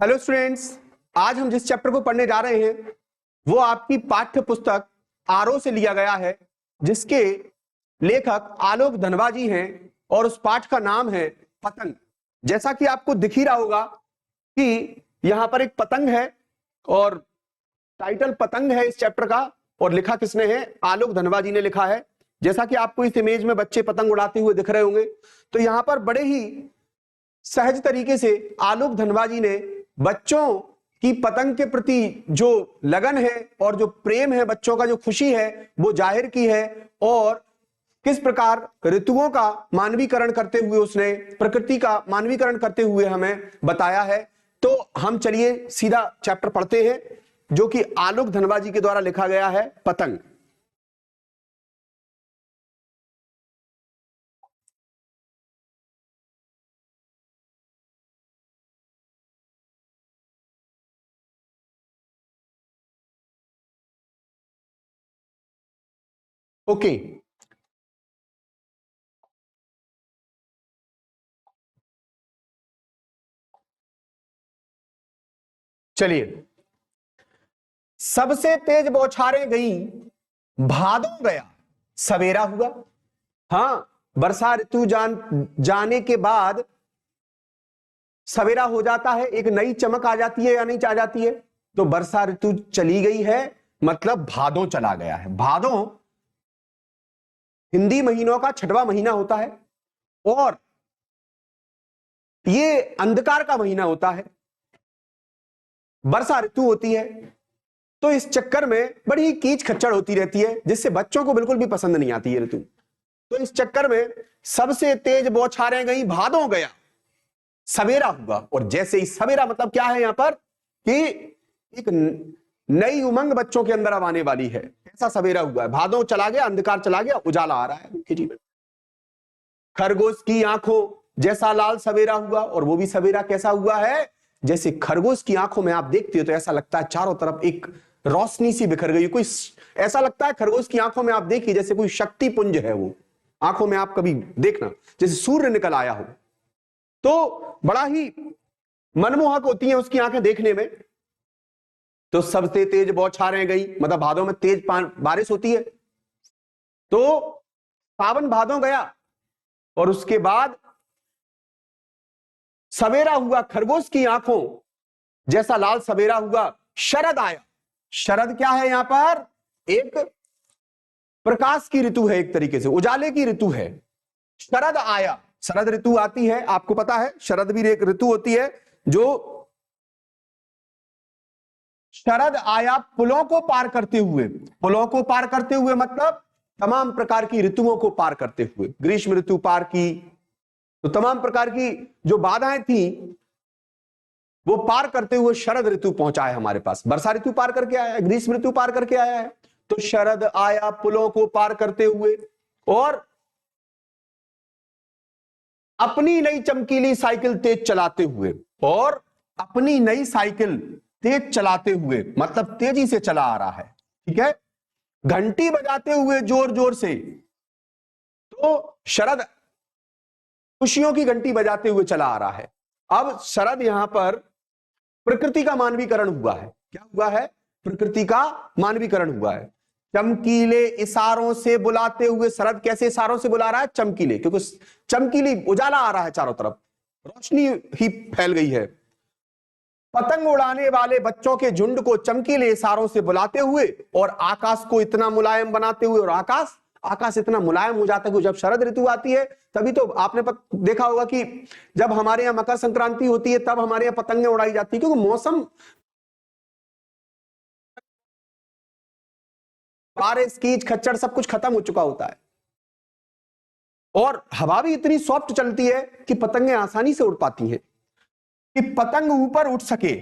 Hello students. आज हम जिस चैप्टर को पढ़ने जा रहे हैं वो आपकी पाठ्य पुस्तक आरओ से लिया गया है, जिसके लेखक आलोक धनवा जी हैं और उस पाठ का नाम है पतंग। जैसा कि आपको दिख ही रहा होगा कि यहां पर एक पतंग है और टाइटल पतंग है इस चैप्टर का, और लिखा किसने है? आलोक धनवा जी ने लिखा है। जैसा कि आपको इस इमेज में बच्चे पतंग उड़ाते हुए दिख रहे होंगे, तो यहां पर बड़े ही सहज तरीके से आलोक धनवा जी ने बच्चों की पतंग के प्रति जो लगन है और जो प्रेम है, बच्चों का जो खुशी है, वो जाहिर की है। और किस प्रकार ऋतुओं का मानवीकरण करते हुए, उसने प्रकृति का मानवीकरण करते हुए हमें बताया है। तो हम चलिए सीधा चैप्टर पढ़ते हैं, जो कि आलोक धनवा जी के द्वारा लिखा गया है, पतंग। ओके, चलिए। सबसे तेज बौछारें गई, भादों गया, सवेरा हुआ। हां, वर्षा ऋतु जाने के बाद सवेरा हो जाता है, एक नई चमक आ जाती है या नहीं आ जाती है? तो वर्षा ऋतु चली गई है, मतलब भादों चला गया है। भादों हिंदी महीनों का 6वां महीना होता है और ये अंधकार का महीना होता है, वर्षा ऋतु होती है। तो इस चक्कर में बड़ी कीच खच्चड़ होती रहती है, जिससे बच्चों को बिल्कुल भी पसंद नहीं आती है ऋतु। तो इस चक्कर में सबसे तेज बौछारें गई, भादों गया, सवेरा हुआ। और जैसे ही सवेरा, मतलब क्या है यहां पर कि एक नई उमंग बच्चों के अंदर अब आने वाली है, ऐसा सवेरा हुआ है। भादों चला गया, अंधकार चला गया, उजाला आ रहा है उनके जीवन। खरगोश की आंखों जैसा लाल सवेरा हुआ, और वो भी सवेरा कैसा हुआ है? जैसे खरगोश की आंखों में आप देखते हो तो ऐसा लगता है चारों तरफ एक रोशनी सी बिखर गई। कोई ऐसा लगता है खरगोश की आंखों में आप देखिए जैसे कोई शक्ति पुंज है, वो आंखों में आप कभी देखना जैसे सूर्य निकल आया हो। तो बड़ा ही मनमोहक होती हैं उसकी आंखें देखने में। तो सबसे तेज बौछारें गई, मतलब भादों में तेज बारिश होती है। तो सावन भादों गया और उसके बाद सवेरा हुआ, खरगोश की आंखों जैसा लाल सवेरा हुआ। शरद आया। शरद क्या है? यहां पर एक प्रकाश की ऋतु है, एक तरीके से उजाले की ऋतु है। शरद आया, शरद ऋतु आती है, आपको पता है शरद भी एक ऋतु होती है। जो शरद आया पुलों को पार करते हुए, पुलों को पार करते हुए मतलब तमाम प्रकार की ऋतुओं को पार करते हुए। ग्रीष्म ऋतु पार की, तो तमाम प्रकार की जो बाधाएं थी वो पार करते हुए शरद ऋतु पहुंचा है हमारे पास। वर्षा ऋतु पार करके आया है, ग्रीष्म ऋतु पार करके आया है। तो शरद आया पुलों को पार करते हुए और अपनी नई चमकीली साइकिल तेज चलाते हुए, और अपनी नई साइकिल तेज चलाते हुए मतलब तेजी से चला आ रहा है, ठीक है, घंटी बजाते हुए जोर जोर से। तो शरद खुशियों की घंटी बजाते हुए चला आ रहा है। अब शरद यहां पर प्रकृति का मानवीकरण हुआ है। क्या हुआ है? प्रकृति का मानवीकरण हुआ है। चमकीले इशारों से बुलाते हुए, शरद कैसे इशारों से बुला रहा है? चमकीले, क्योंकि चमकीली उजाला आ रहा है, चारों तरफ रोशनी ही फैल गई है। पतंग उड़ाने वाले बच्चों के झुंड को चमकीले इशारों से बुलाते हुए और आकाश को इतना मुलायम बनाते हुए, और आकाश इतना मुलायम हो जाता है कि जब शरद ऋतु आती है, तभी तो आपने देखा होगा कि जब हमारे यहाँ मकर संक्रांति होती है तब हमारे यहाँ पतंगें उड़ाई जाती है, क्योंकि मौसम, बारिश कीच खच्चड़ सब कुछ खत्म हो चुका होता है और हवा भी इतनी सॉफ्ट चलती है कि पतंगें आसानी से उड़ पाती हैं। कि पतंग ऊपर उठ सके,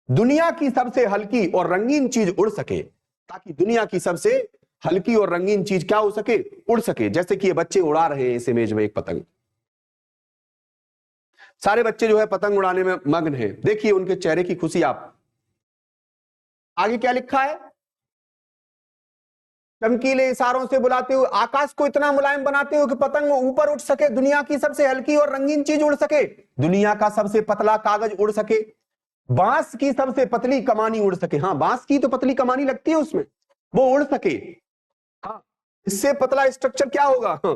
दुनिया की सबसे हल्की और रंगीन चीज उड़ सके, ताकि दुनिया की सबसे हल्की और रंगीन चीज क्या हो सके? उड़ सके। जैसे कि ये बच्चे उड़ा रहे हैं इस इमेज में एक पतंग। सारे बच्चे जो है पतंग उड़ाने में मग्न हैं। देखिए उनके चेहरे की खुशी आप। आगे क्या लिखा है? चमकीले इशारों से बुलाते हुए, आकाश को इतना मुलायम बनाते हुए कि पतंग ऊपर उठ सके, दुनिया की सबसे हल्की और रंगीन चीज उड़ सके, दुनिया का सबसे पतला कागज उड़ सके, बांस की सबसे पतली कमानी उड़ सके। हाँ, बांस की तो पतली कमानी लगती है उसमें, वो उड़ सके। हाँ, इससे पतला स्ट्रक्चर क्या होगा? हाँ,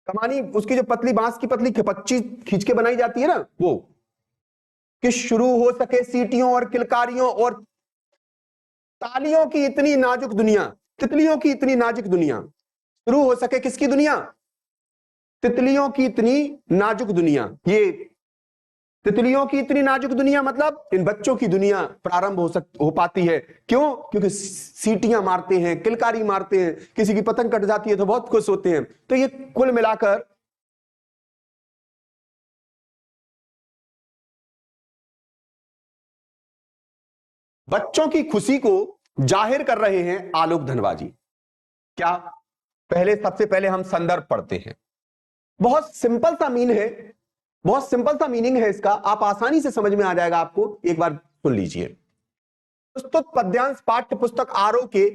कमानी उसकी जो पतली बांस की पतली पच्ची खींच के बनाई जाती है ना, वो कि शुरू हो सके सीटियों और किलकारियों और तालियों की इतनी नाजुक दुनिया, तितलियों की इतनी नाजुक दुनिया। शुरू हो सके किसकी दुनिया? तितलियों की इतनी नाजुक दुनिया। ये तितलियों की इतनी नाजुक दुनिया मतलब इन बच्चों की दुनिया प्रारंभ हो पाती है। क्यों? क्योंकि सीटियां मारते हैं, किलकारी मारते हैं, किसी की पतंग कट जाती है तो बहुत खुश होते हैं। तो ये कुल मिलाकर बच्चों की खुशी को जाहिर कर रहे हैं आलोक धनबाजी। क्या? पहले, सबसे पहले हम संदर्भ पढ़ते हैं। बहुत सिंपल सा मीन है, बहुत सिंपल सा मीनिंग है इसका, आप आसानी से समझ में आ जाएगा आपको। एक बार सुन लीजिए। प्रस्तुत पद्यांश पाठ्य पुस्तक आरो के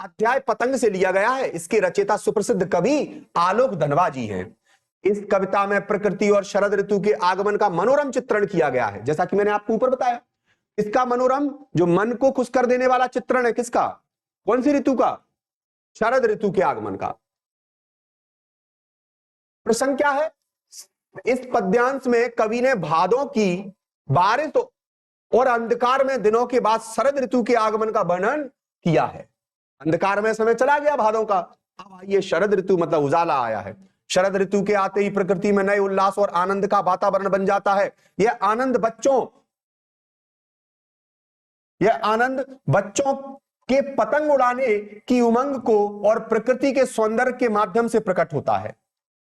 अध्याय पतंग से लिया गया है। इसके रचयिता सुप्रसिद्ध कवि आलोक धनवा जी हैं। इस कविता में प्रकृति और शरद ऋतु के आगमन का मनोरम चित्रण किया गया है। जैसा कि मैंने आपको ऊपर बताया, इसका मनोरम, जो मन को खुश कर देने वाला चित्रण है, किसका? कौन सी ऋतु का? शरद ऋतु के आगमन का। प्रसंग क्या है? इस पद्यांश में कवि ने भादों की बारिश और अंधकार में दिनों के बाद शरद ऋतु के आगमन का वर्णन किया है। अंधकार में समय चला गया भादों का, अब आइए शरद ऋतु, मतलब उजाला आया है। शरद ऋतु के आते ही प्रकृति में नए उल्लास और आनंद का वातावरण बन जाता है। यह आनंद बच्चों के पतंग उड़ाने की उमंग को और प्रकृति के सौंदर्य के माध्यम से प्रकट होता है।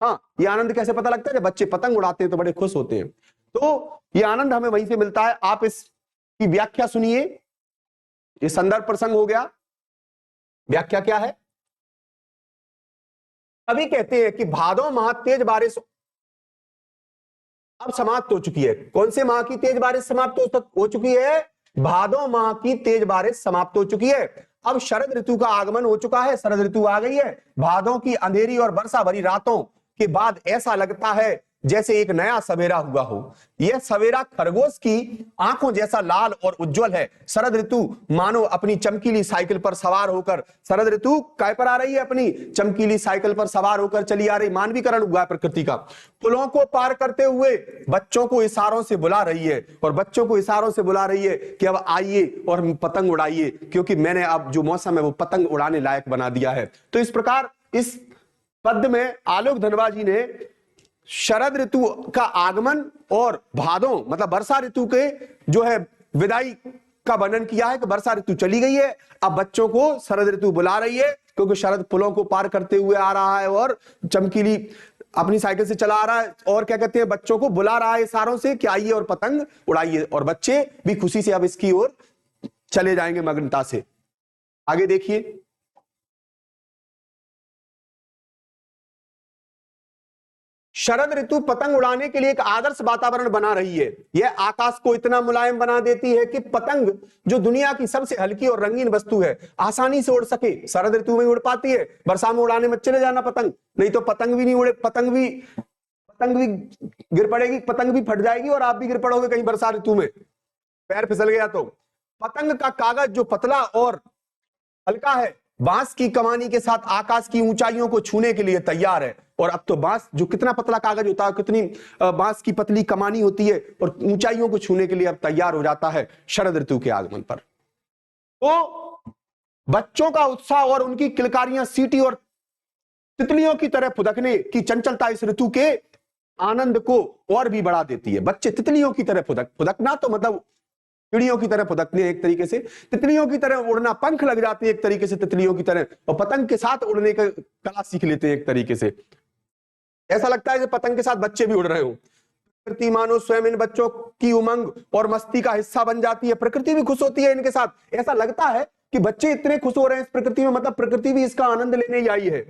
हाँ, यह आनंद कैसे पता लगता है? जब बच्चे पतंग उड़ाते हैं तो बड़े खुश होते हैं। तो यह आनंद हमें वहीं से मिलता है। आप इसकी व्याख्या सुनिए। ये संदर्भ प्रसंग हो गया। व्याख्या क्या है? अभी कहते हैं कि भादों माह तेज बारिश अब समाप्त हो चुकी है। कौन से माह की तेज बारिश समाप्त हो चुकी है? भादों माह की तेज बारिश समाप्त हो चुकी है। अब शरद ऋतु का आगमन हो चुका है, शरद ऋतु आ गई है। भादों की अंधेरी और वर्षा भरी रातों के बाद ऐसा लगता है जैसे एक नया सवेरा हुआ हो। यह सवेरा खरगोश की आंखों जैसा लाल और उज्जवल है। शरद ऋतु मानो अपनी चमकीली साइकिल पर सवार होकर, शरद ऋतु काय पर आ रही है? अपनी चमकीली साइकिल पर सवार होकर चली आ रही। मानवीकरण हुआ है प्रकृति का। पुलों को पार करते हुए बच्चों को इशारों से बुला रही है, और बच्चों को इशारों से बुला रही है कि अब आइए और पतंग उड़ाइए, क्योंकि मैंने अब जो मौसम है वो पतंग उड़ाने लायक बना दिया है। तो इस प्रकार इस पद्य में आलोक धनवा जी ने शरद ऋतु का आगमन और भादों मतलब वर्षा ऋतु के जो है विदाई का वर्णन किया है कि वर्षा ऋतु चली गई है, अब बच्चों को शरद ऋतु बुला रही है, क्योंकि शरद पुलों को पार करते हुए आ रहा है और चमकीली अपनी साइकिल से चला आ रहा है, और क्या कहते हैं, बच्चों को बुला रहा है इशारों से कि आइए और पतंग उड़ाइए, और बच्चे भी खुशी से अब इसकी ओर चले जाएंगे मग्नता से। आगे देखिए। शरद ऋतु पतंग उड़ाने के लिए एक आदर्श वातावरण बना रही है। यह आकाश को इतना मुलायम बना देती है कि पतंग, जो दुनिया की सबसे हल्की और रंगीन वस्तु है, आसानी से उड़ सके। शरद ऋतु में उड़ पाती है, वर्षा में उड़ाने मत चले जाना पतंग, नहीं तो पतंग भी नहीं उड़े, पतंग भी गिर पड़ेगी, पतंग भी फट जाएगी और आप भी गिर पड़ोगे कहीं वर्षा ऋतु में, पैर फिसल गया तो। पतंग का कागज जो पतला और हल्का है, बांस की कमानी के साथ आकाश की ऊंचाइयों को छूने के लिए तैयार है। और अब तो बांस जो कितना पतला कागज होता है, कितनी बांस की पतली कमानी होती है, और ऊंचाइयों को छूने के लिए अब तैयार हो जाता है शरद ऋतु के आगमन पर। तो बच्चों का उत्साह और उनकी किलकारियां सीटी और तितलियों की तरह फुदकने की चंचलता इस ऋतु के आनंद को और भी बढ़ा देती है। बच्चे तितलियों की तरह फुदकना तो मतलब चिड़ियों की तरह फुदकने, एक तरीके से तितलियों की तरह उड़ना, पंख लग जाते हैं एक तरीके से तितलियों की तरह, और पतंग के साथ उड़ने का कला सीख लेते हैं एक तरीके से। ऐसा लगता है कि पतंग के साथ बच्चे भी उड़ रहे हो। प्रकृति मानो स्वयं इन बच्चों की उमंग और मस्ती का हिस्सा बन जाती है। प्रकृति भी खुश होती है इनके साथ। ऐसा लगता है कि बच्चे इतने खुश हो रहे हैं इस प्रकृति में, मतलब प्रकृति भी इसका आनंद लेने ही आई है।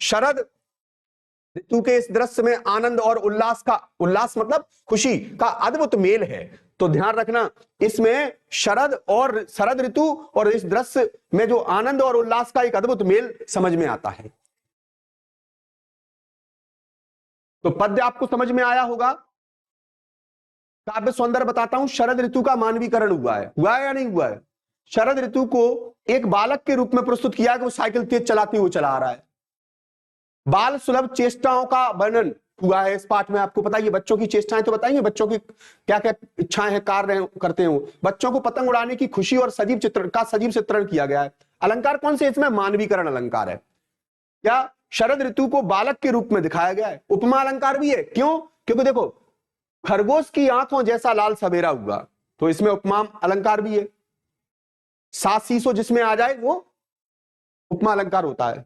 शरद ऋतु के इस दृश्य में आनंद और उल्लास मतलब खुशी का अद्भुत मेल है। तो ध्यान रखना, इसमें शरद ऋतु और इस दृश्य में जो आनंद और उल्लास का एक अद्भुत मेल समझ में आता है। तो पद्य आपको समझ में आया होगा। काव्य सौंदर्य बताता हूं, शरद ऋतु का मानवीकरण हुआ है या नहीं हुआ है? शरद ऋतु को एक बालक के रूप में प्रस्तुत किया कि वो साइकिल तेज चलाते हुए चला आ रहा है। बाल सुलभ चेष्टाओं का वर्णन हुआ है इस पाठ में। आपको पता है बच्चों की चेष्टाएं तो बताइए, बच्चों की क्या क्या इच्छाएं हैं, कार्य करते हैं। बच्चों को पतंग उड़ाने की खुशी और सजीव चित्रण किया गया है। अलंकार कौन से इसमें? मानवीकरण अलंकार है। क्या शरद ऋतु को बालक के रूप में दिखाया गया है। उपमा अलंकार भी है। क्यों? क्योंकि देखो, खरगोश की आंखों जैसा लाल सवेरा हुआ, तो इसमें उपमा अलंकार भी है। सात सीसो जिसमें आ जाए वो उपमा अलंकार होता है।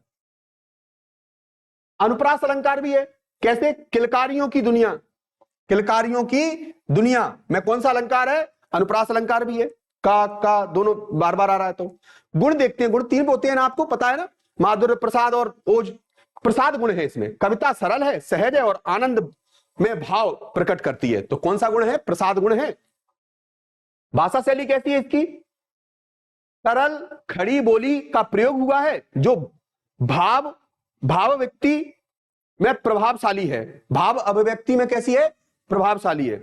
अनुप्रास अलंकार भी है। कैसे? किलकारियों की दुनिया, किलकारियों की दुनिया में कौन सा अलंकार है? अनुप्रास अलंकार भी है। का दोनों बार बार आ रहा है। तो गुण देखते हैं। गुण तीन होते हैं ना, आपको पता है ना, माधुर्य, प्रसाद और ओज। प्रसाद गुण है इसमें। कविता सरल है, सहज है और आनंद में भाव प्रकट करती है। तो कौन सा गुण है? प्रसाद गुण है। भाषा शैली कैसी है इसकी? सरल खड़ी बोली का प्रयोग हुआ है, जो भाव व्यक्ति में प्रभावशाली है। भाव अभिव्यक्ति में कैसी है? प्रभावशाली है।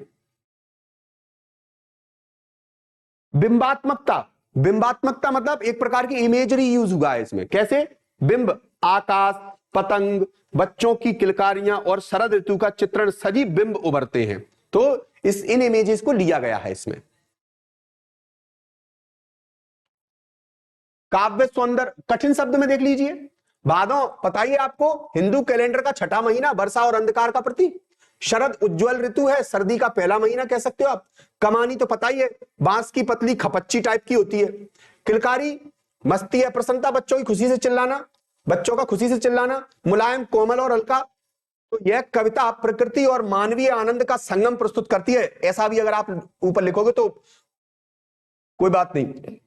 बिंबात्मकता, बिंबात्मकता मतलब एक प्रकार की इमेजरी यूज हुआ है इसमें। कैसे? बिंब, आकाश, पतंग, बच्चों की किलकारियां और शरद ऋतु का चित्रण, सजीव बिंब उभरते हैं। तो इन इमेजेस को लिया गया है इसमें। काव्य सौंदर्य कठिन शब्द में देख लीजिए। भादों पता ही है आपको, हिंदू कैलेंडर का छठा महीना, वर्षा और अंधकार का प्रतीक। शरद उज्जवल ऋतु है, सर्दी का पहला महीना कह सकते हो आप। कमानी तो पता ही है, बांस की पतली खपच्ची टाइप की होती है। किलकारी मस्ती है, प्रसन्नता, बच्चों की खुशी से चिल्लाना, बच्चों का खुशी से चिल्लाना। मुलायम, कोमल और हल्का। तो यह कविता प्रकृति और मानवीय आनंद का संगम प्रस्तुत करती है। ऐसा भी अगर आप ऊपर लिखोगे तो कोई बात नहीं,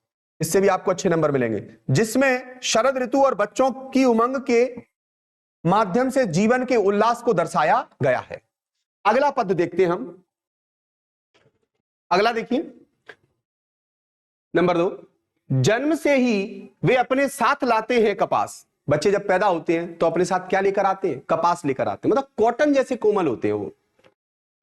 इससे भी आपको अच्छे नंबर मिलेंगे। जिसमें शरद ऋतु और बच्चों की उमंग के माध्यम से जीवन के उल्लास को दर्शाया गया है। अगला पद देखते हैं हम। अगला देखिए, नंबर 2। जन्म से ही वे अपने साथ लाते हैं कपास। बच्चे जब पैदा होते हैं तो अपने साथ क्या लेकर आते हैं? कपास लेकर आते हैं। मतलब कॉटन जैसे कोमल होते हैं वो।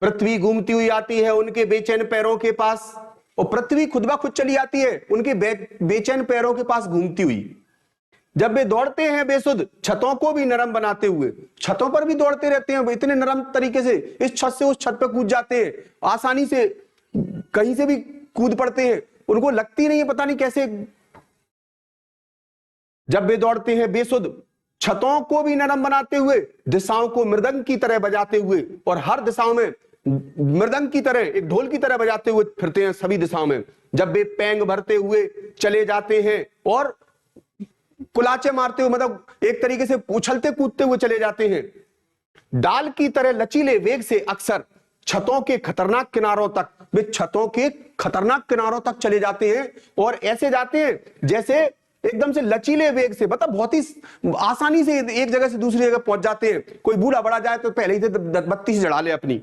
पृथ्वी घूमती हुई आती है उनके बेचैन पैरों के पास, और पृथ्वी खुद ब खुद चली आती है उनके बेचैन पैरों के पास घूमती हुई। जब वे दौड़ते हैं बेसुध, छतों को भी नरम बनाते हुए। छतों पर भी दौड़ते रहते हैं इतने नरम तरीके से, इस छत से उस छत पर कूद जाते हैं, आसानी से कहीं से भी कूद पड़ते हैं, उनको लगती नहीं है पता नहीं कैसे। जब वे दौड़ते हैं बेसुध, छतों को भी नरम बनाते हुए, दिशाओं को मृदंग की तरह बजाते हुए, और हर दिशाओं में मृदंग की तरह, एक ढोल की तरह बजाते हुए फिरते हैं सभी दिशाओं में। जब वे पैंग भरते हुए चले जाते हैं और कुलाचे मारते हुए, मतलब एक तरीके से उछलते कूदते हुए चले जाते हैं। डाल की तरह लचीले वेग से अक्सर छतों के खतरनाक किनारों तक, वे छतों के खतरनाक किनारों तक चले जाते हैं, और ऐसे जाते हैं जैसे एकदम से लचीले वेग से, मतलब बहुत ही आसानी से एक जगह से दूसरी जगह पहुंच जाते हैं। कोई बूढ़ा बड़ा जाए तो पहले ही से बत्ती से जड़ा ले अपनी।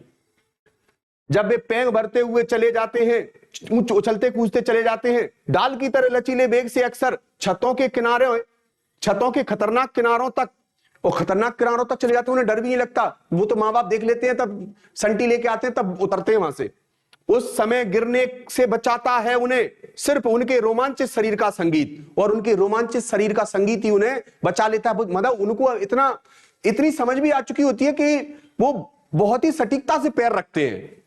जब वे पैंग भरते हुए चले जाते हैं, उछलते कूदते चले जाते हैं, डाल की तरह लचीले वेग से अक्सर छतों के किनारे, छतों के खतरनाक किनारों तक, और खतरनाक किनारों तक चले जाते हैं। उन्हें डर भी नहीं लगता। वो तो माँ बाप देख लेते हैं, तब संटी लेके आते हैं, तब उतरते हैं वहां से। उस समय गिरने से बचाता है उन्हें सिर्फ उनके रोमांचित शरीर का संगीत, और उनके रोमांचित शरीर का संगीत ही उन्हें बचा लेता है। मतलब उनको इतनी समझ भी आ चुकी होती है कि वो बहुत ही सटीकता से पैर रखते हैं।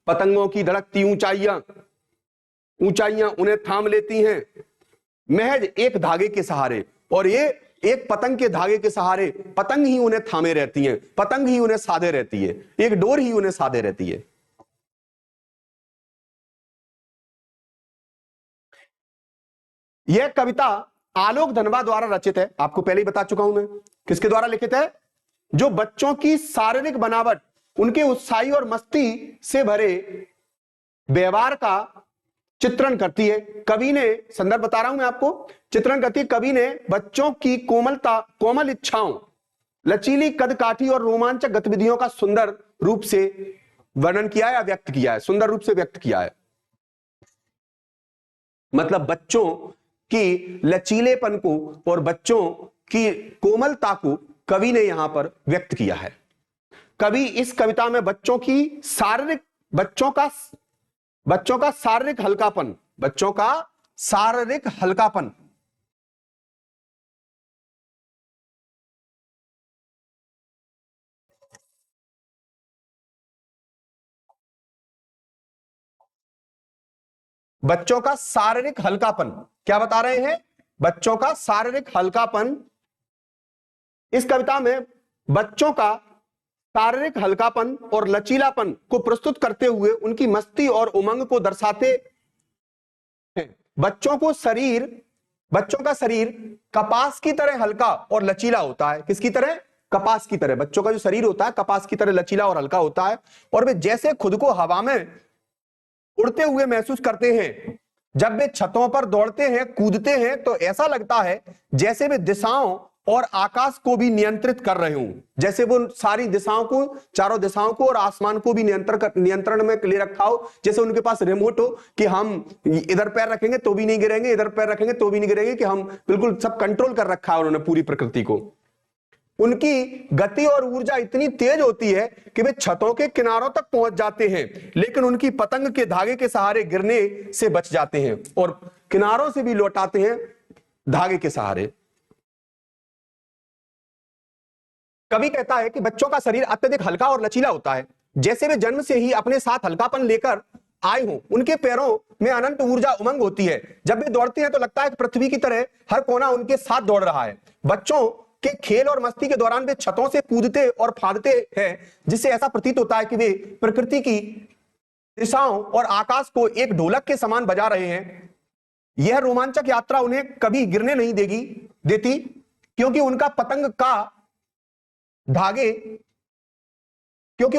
पतंगों की धड़कती ऊंचाइयां उन्हें थाम लेती हैं महज एक धागे के सहारे, और ये एक पतंग के धागे के सहारे पतंग ही उन्हें थामे रहती है, पतंग ही उन्हें साधे रहती है, एक डोर ही उन्हें साधे रहती है। यह कविता आलोक धनवा द्वारा रचित है। आपको पहले ही बता चुका हूं मैं किसके द्वारा लिखित है। जो बच्चों की शारीरिक बनावट, उनके उत्साही और मस्ती से भरे व्यवहार का चित्रण करती है। कवि ने, संदर्भ बता रहा हूं मैं आपको, चित्रण करती है। कवि ने बच्चों की कोमलता, कोमल इच्छाओं, लचीली कदकाठी और रोमांचक गतिविधियों का सुंदर रूप से वर्णन किया है या व्यक्त किया है, सुंदर रूप से व्यक्त किया है। मतलब बच्चों की लचीलेपन को और बच्चों की कोमलता को कवि ने यहां पर व्यक्त किया है। कवि इस कविता में बच्चों की शारीरिक बच्चों का बच्चों का शारीरिक हल्कापन, बच्चों का शारीरिक हल्कापन। बच्चों का शारीरिक हल्कापन, क्या बता रहे हैं? बच्चों का शारीरिक हल्कापन। इस कविता में बच्चों का शारीरिक हल्कापन और लचीलापन को प्रस्तुत करते हुए उनकी मस्ती और उमंग को दर्शाते हैं। बच्चों का शरीर कपास की तरह हल्का और लचीला होता है। किसकी तरह? कपास की तरह। बच्चों का जो शरीर होता है कपास की तरह लचीला और हल्का होता है, और वे जैसे खुद को हवा में उड़ते हुए महसूस करते हैं। जब वे छतों पर दौड़ते हैं, कूदते हैं, तो ऐसा लगता है जैसे वे दिशाओं और आकाश को भी नियंत्रित कर रहे हों। जैसे वो सारी दिशाओं को, चारों दिशाओं को और आसमान को भी नियंत्रण में ले रखा हो। जैसे उनके पास रिमोट हो कि हम इधर पैर रखेंगे तो भी नहीं गिरेंगे, इधर पैर रखेंगे तो भी नहीं गिरेंगे, कि हम बिल्कुल सब कंट्रोल कर रखा है उन्होंने पूरी प्रकृति को। उनकी गति और ऊर्जा इतनी तेज होती है कि वे छतों के किनारों तक पहुंच जाते हैं, लेकिन उनकी पतंग के धागे के सहारे गिरने से बच जाते हैं, और किनारों से भी लौट आते हैं धागे के सहारे। कवि कहता है कि बच्चों का शरीर अत्यधिक हल्का और लचीला होता है, जैसे वे जन्म से ही अपने साथ हल्कापन लेकर आए हों। उनके पैरों में अनंत ऊर्जा उमंग होती है। जब वे दौड़ते हैं तो लगता है कि पृथ्वी की तरह हर कोना उनके साथ दौड़ रहा है। बच्चों के खेल और मस्ती के दौरान वे छतों से कूदते और फांदते हैं, जिससे ऐसा प्रतीत होता है कि वे प्रकृति की दिशाओं और आकाश को एक ढोलक के समान बजा रहे हैं। यह रोमांचक यात्रा उन्हें कभी गिरने नहीं देती, क्योंकि उनका पतंग का धागे क्योंकि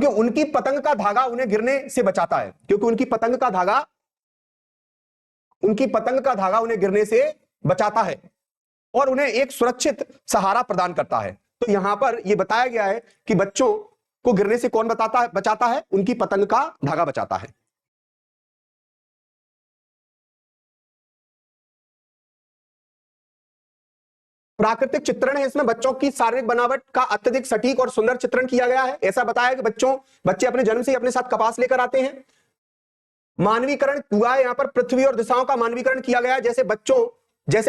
उनकी पतंग का धागा उन्हें गिरने से बचाता है। क्योंकि उनकी पतंग का धागा उन्हें गिरने से बचाता है और उन्हें एक सुरक्षित सहारा प्रदान करता है। तो यहां पर यह बताया गया है कि बच्चों को गिरने से कौन बचाता है? उनकी पतंग का धागा बचाता है। प्राकृतिक चित्रण है इसमें। बच्चों की शारीरिक बनावट का अत्यधिक सटीक और सुंदर चित्रण किया गया है। ऐसा बताया कि बच्चे अपने जन्म से ही अपने साथ कपास लेकर आते हैं। मानवीकरण हुआ है यहां पर, पृथ्वी और दिशाओं का मानवीकरण किया गया है। जैसे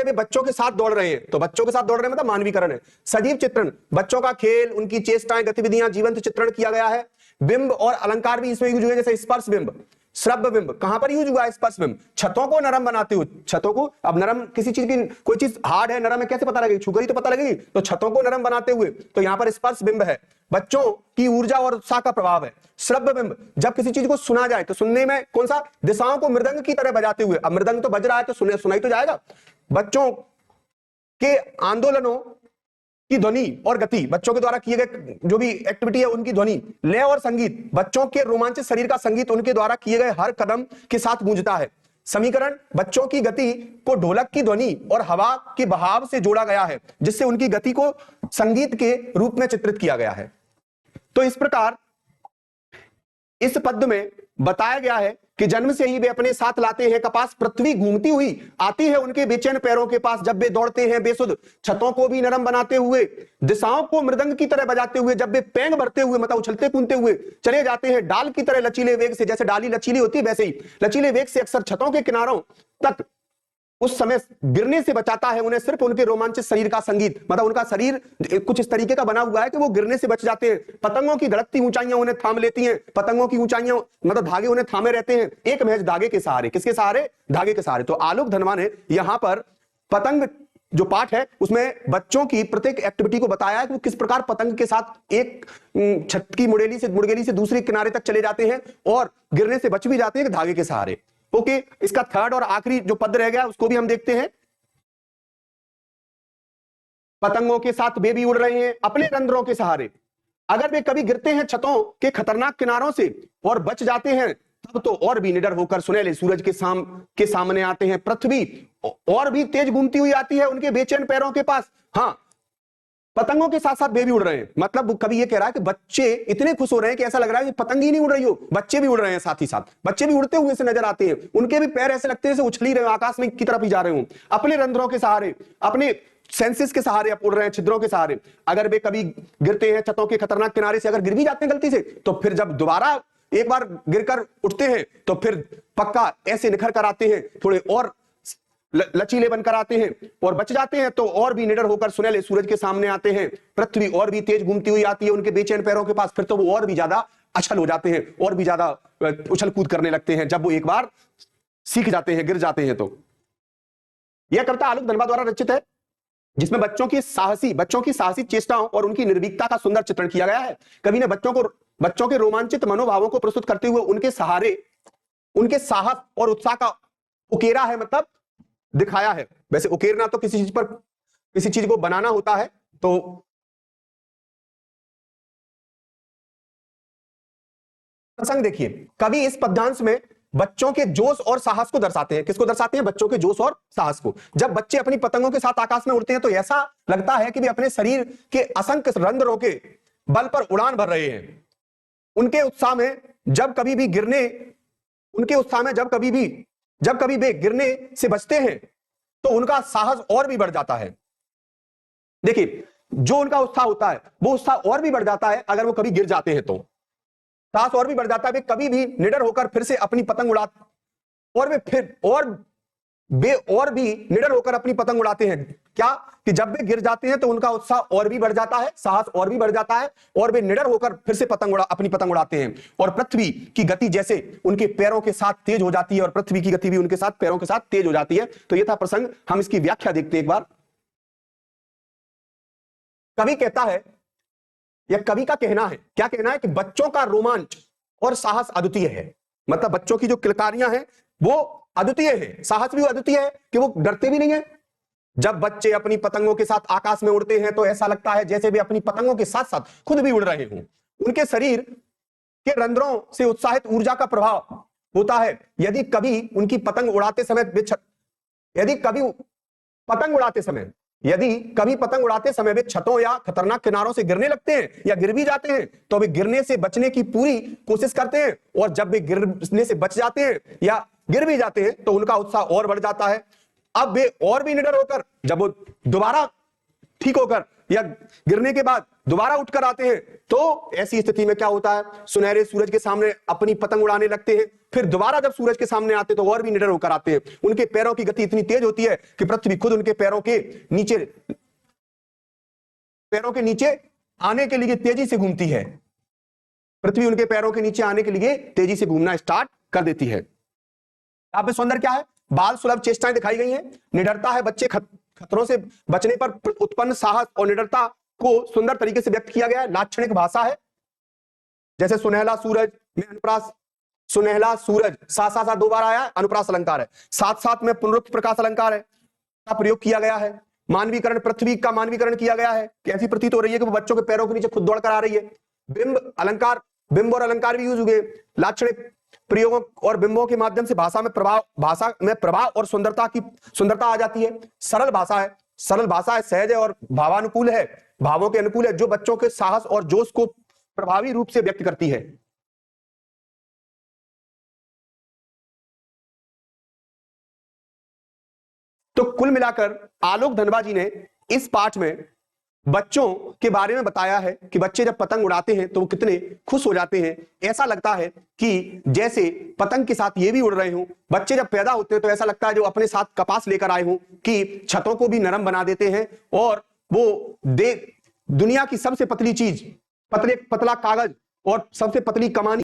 वे बच्चों के साथ दौड़ रहे हैं, तो बच्चों के साथ दौड़ रहे हैं मतलब मानवीकरण है। सजीव चित्रण, बच्चों का खेल, उनकी चेष्टाएं, गतिविधियां, जीवंत चित्रण किया गया है। बिंब और अलंकार भी इसमें यूज हुए, जैसे स्पर्श बिंब, श्रव्य बिंब। कहां पर यूज हुआ है स्पर्श बिंब? छतों को नरम बनाते हुए। छतों को, अब नरम किसी चीज की, कोई चीज हार्ड है, नरम है, कैसे पता लगेगी? छूकर ही तो पता लगेगी। तो छतों को नरम बनाते हुए, तो यहां पर स्पर्श बिंब है। बच्चों की ऊर्जा और उत्साह का प्रभाव है। श्रव्य बिंब, जब किसी चीज को सुना जाए तो सुनने में कौन सा? दिशाओं को मृदंग की तरह बजाते हुए। अब मृदंग तो बज रहा है तो सुनाई तो जाएगा। बच्चों के आंदोलनों की ध्वनि और गति, बच्चों के द्वारा किए गए जो भी एक्टिविटी है उनकी ध्वनि, लय और संगीत, बच्चों के रोमांचित शरीर का संगीत उनके द्वारा किए गए हर कदम के साथ गूंजता है। समीकरण, बच्चों की गति को ढोलक की ध्वनि और हवा के बहाव से जोड़ा गया है, जिससे उनकी गति को संगीत के रूप में चित्रित किया गया है। तो इस प्रकार इस पद्य में बताया गया है कि जन्म से ही वे अपने साथ लाते हैं कपास। पृथ्वी घूमती हुई आती है उनके बेचैन पैरों के पास। जब वे दौड़ते हैं बेसुध, छतों को भी नरम बनाते हुए, दिशाओं को मृदंग की तरह बजाते हुए, जब वे पैंग भरते हुए मतलब उछलते कूदते हुए चले जाते हैं डाल की तरह लचीले वेग से, जैसे डाली लचीली होती है वैसे ही लचीले वेग से अक्सर छतों के किनारों तक उस समय गिरने से बचाता है उन्हें सिर्फ उनके रोमांचित शरीर का संगीत। मतलब उनका शरीर कुछ इस तरीके का बना हुआ है कि वो गिरने से बच जाते हैं। पतंगों की धड़कती ऊंचाइयां उन्हें थाम लेती हैं। पतंगों की ऊंचाइयां मतलब धागे उन्हें थामे रहते हैं, एक महज धागे के सहारे। किसके सहारे? धागे के सहारे। तो आलोक धनवा ने यहां पर पतंग जो पाठ है उसमें बच्चों की प्रत्येक एक्टिविटी को बताया है कि वो किस प्रकार पतंग के साथ एक छत की मुड़गेली से दूसरे किनारे तक चले जाते हैं और गिरने से बच भी जाते हैं धागे के सहारे। ओके, इसका थर्ड और आखिरी जो पद रह गया उसको भी हम देखते हैं। पतंगों के साथ वे भी उड़ रहे हैं अपने रंध्रों के सहारे। अगर वे कभी गिरते हैं छतों के खतरनाक किनारों से और बच जाते हैं, तब तो और भी निडर होकर सुनहले सूरज के सामने आते हैं। पृथ्वी और भी तेज घूमती हुई आती है उनके बेचैन पैरों के पास। हाँ, पतंगों के साथ साथ वे भी उड़ रहे हैं। मतलब कभी ये कह रहा है कि बच्चे इतने खुश हो रहे हैं कि ऐसा लग रहा है कि पतंग ही नहीं उड़ रही हो, बच्चे भी उड़ रहे हैं साथ ही साथ। बच्चे भी उड़ते हुए से नजर आते हैं, उनके भी पैर ऐसे लगते हैं जैसे उछल ही रहे हो, आकाश में की तरफ ही जा रहे हो। अपने रंध्रों के सहारे, अपने सेंसिस के सहारे आप उड़ रहे हैं, छिद्रों के सहारे, अगर वे कभी गिरते हैं छतों के खतरनाक किनारे से, अगर गिर भी जाते हैं गलती से, तो फिर जब दोबारा एक बार गिरकर उठते हैं तो फिर पक्का ऐसे निखर कर आते हैं, थोड़े और लचीले बनकर आते हैं और बच जाते हैं, तो और भी निडर होकर सुनहले सूरज के सामने आते हैं। पृथ्वी और भी तेज घूमती हुई आती है उनके बेचैन पैरों के पास, फिर तो वो और भी ज्यादा अछल हो जाते हैं और भी ज्यादा उछल कूद करने लगते हैं जब वो एक बार सीख जाते हैं, गिर जाते हैं। तो यह कविता आलोक धनबा द्वारा रचित है, जिसमें बच्चों की साहसी चेष्टाओं और उनकी निर्भीकता का सुंदर चित्रण किया गया है। कवि ने बच्चों के रोमांचित मनोभावों को प्रस्तुत करते हुए उनके सहारे, उनके साहस और उत्साह का उकेरा है, मतलब दिखाया है। वैसे उकेरना तो किसी चीज को बनाना होता है। तो प्रसंग देखिए, कवि इस पद्यांश में बच्चों के जोश और साहस को दर्शाते हैं। किसको दर्शाते हैं? बच्चों के जोश और साहस को। जब बच्चे अपनी पतंगों के साथ आकाश में उड़ते हैं तो ऐसा लगता है कि वे अपने शरीर के असंख्य रंध्रों के बल पर उड़ान भर रहे हैं। उनके उत्साह में जब कभी वे गिरने से बचते हैं तो उनका साहस और भी बढ़ जाता है। देखिए, जो उनका उत्साह होता है वो उत्साह और भी बढ़ जाता है अगर वो कभी गिर जाते हैं तो साहस और भी बढ़ जाता है। वे कभी भी निडर होकर फिर से अपनी पतंग उड़ाते हैं। क्या कि जब वे गिर जाते हैं तो उनका उत्साह और भी बढ़ जाता है, साहस और भी बढ़ जाता है और वे निडर होकर फिर से अपनी पतंग उड़ाते हैं। और पृथ्वी की गति जैसे उनके पैरों के साथ तेज हो जाती है और पृथ्वी की गति भी उनके साथ पैरों के साथ तेज हो जाती है। तो यह था प्रसंग। हम इसकी व्याख्या देखते हैं एक बार। कवि कहता है, या कवि का कहना है, क्या कहना है कि बच्चों का रोमांच और साहस अद्वितीय है। मतलब बच्चों की जो किलकारियां हैं वो अद्वितीय है, साहस भी अद्वितीय है कि वो डरते भी नहीं है। जब बच्चे अपनी पतंगों के साथ आकाश में उड़ते हैं तो ऐसा लगता है जैसे वे अपनी पतंगों के साथ साथ खुद भी उड़ रहे हों। उनके शरीर के रंध्रों से उत्साहित ऊर्जा का प्रभाव होता है। यदि कभी पतंग उड़ाते समय वे छतों या खतरनाक किनारों से गिरने लगते हैं या गिर भी जाते हैं तो वे गिरने से बचने की पूरी कोशिश करते हैं, और जब वे गिरने से बच जाते हैं या गिर भी जाते हैं तो उनका उत्साह और बढ़ जाता है। अब वे और भी निडर होकर जब वो दोबारा ठीक होकर या गिरने के बाद दोबारा उठकर आते हैं तो ऐसी स्थिति में क्या होता है, सुनहरे सूरज के सामने अपनी पतंग उड़ाने लगते हैं। फिर दोबारा जब सूरज के सामने आते तो और भी निडर होकर आते हैं। उनके पैरों की गति इतनी तेज होती है कि पृथ्वी खुद उनके पैरों के नीचे आने के लिए तेजी से घूमती है। पृथ्वी उनके पैरों के नीचे आने के लिए तेजी से घूमना स्टार्ट कर देती है। यहां पे सौंदर्य क्या है? बाल सुलभ चेष्टाएं दिखाई गई हैं। निडरता है, बच्चे खतरों से बचने पर उत्पन्न साहस और निडरता को सुंदर तरीके से व्यक्त किया गया है। लाक्षणिक भाषा है, जैसे सुनहला सूरज में अनुप्रास, सुनहला सूरज साथ दो बार आया, अनुप्रास अलंकार है। साथ में पुनरुक्त प्रकाश अलंकार है का प्रयोग किया गया है। मानवीकरण, पृथ्वी का मानवीकरण किया गया है। कैसी प्रतीत हो रही है कि वो बच्चों के पैरों के नीचे खुद दौड़कर आ रही है। बिंब और अलंकार भी यूज हुए। लाक्षणिक प्रयोगों और बिंबों के माध्यम से भाषा में प्रभाव और सुंदरता आ जाती है। सरल भाषा है, सहज है और भावानुकूल है, भावों के अनुकूल है, जो बच्चों के साहस और जोश को प्रभावी रूप से व्यक्त करती है। तो कुल मिलाकर आलोक धनबा जी ने इस पाठ में बच्चों के बारे में बताया है कि बच्चे जब पतंग उड़ाते हैं तो वो कितने खुश हो जाते हैं। ऐसा लगता है कि जैसे पतंग के साथ ये भी उड़ रहे हों। बच्चे जब पैदा होते हैं तो ऐसा लगता है जो अपने साथ कपास लेकर आए हों, कि छतों को भी नरम बना देते हैं और वो दुनिया की सबसे पतली चीज, पतला कागज और सबसे पतली कमानी